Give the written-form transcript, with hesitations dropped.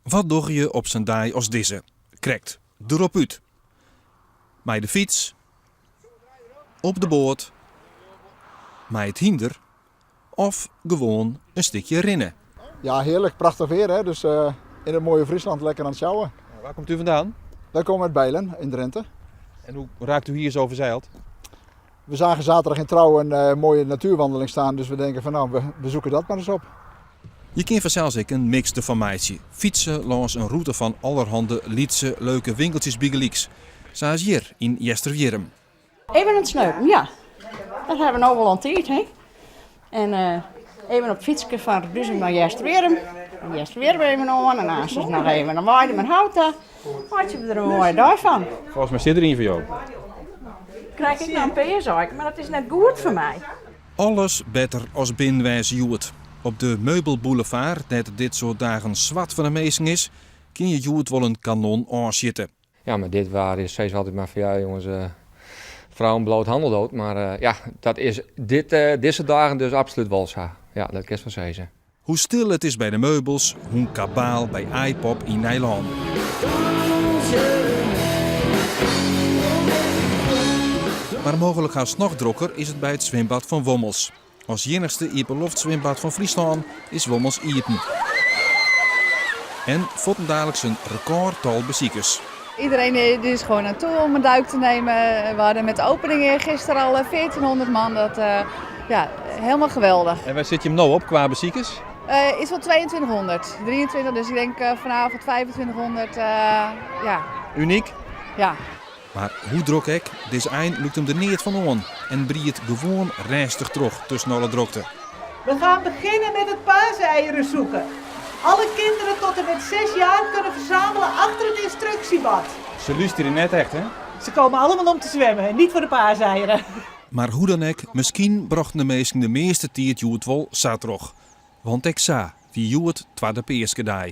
Wat doe je op zijn dag als deze? Krekt, erop uit. Met de fiets, op de boot, met het hinder of gewoon een stukje rennen. Ja, heerlijk. Prachtig weer, hè? Dus in het mooie Friesland lekker aan het sjouwen. Waar komt u vandaan? Wij komen uit Bijlen in Drenthe. En hoe raakt u hier zo verzeild? We zagen zaterdag in Trouw een mooie natuurwandeling staan, dus we denken van nou, we zoeken dat maar eens op. Je kunt vanzelfs ook een mix ervan maken. Fietsen langs een route van allerhande liedse leuke winkeltjes biegelieks. Zoals hier in Jesterwierum. Even het snuiten, ja. Dat hebben we nou wel aan het eten, hè. En even op het fietsje van Reduzum naar Jesterwierum. Jesterwierum even aan en naast is nog even een weide met houten. Had je er een mooie dag van. Volgens mij zit er een voor jou. Krijg ik nou een PS-zaak, maar dat is net goed voor mij. Alles beter als binnenwijs joet. Op de Meubelboulevard, dat dit soort dagen zwart van de meesten is, kun je joet wel een kanon aanzitten. Ja, maar dit waar is steeds altijd maar van ja jongens, vrouwen bloot handel dood. Maar ja, dat is deze dagen dus absoluut wel zo. Ja, dat kan je wel zeggen. Hoe stil het is bij de meubels, hoe kabaal bij iPop in Nederland. Maar mogelijk haast nog drukker is het bij het zwembad van Wommels. Als enigste Ieperloftzwembad van Friesland is Wommels iepen. En vonden dadelijk een recordtal bezoekers. Iedereen is gewoon naartoe om een duik te nemen. We hadden met de opening gisteren al 1400 man. Dat ja, helemaal geweldig. En waar zit je hem nou op qua bezoekers? Is wel 2200, 23, dus ik denk vanavond 2500. Ja. Uniek. Ja. Maar hoe druk ik, deze eind lukt hem er niet van aan en briet gewoon rustig terug tussen alle drukte. We gaan beginnen met het paaseieren zoeken. Alle kinderen tot en met 6 jaar kunnen verzamelen achter het instructiebad. Ze luisteren net echt, hè? Ze komen allemaal om te zwemmen en niet voor de paaseieren. Maar hoe dan ook, misschien brachten de meesten de meeste tijd joet wel zaterdag. Want ik sa, wie joet twa de peerske dag.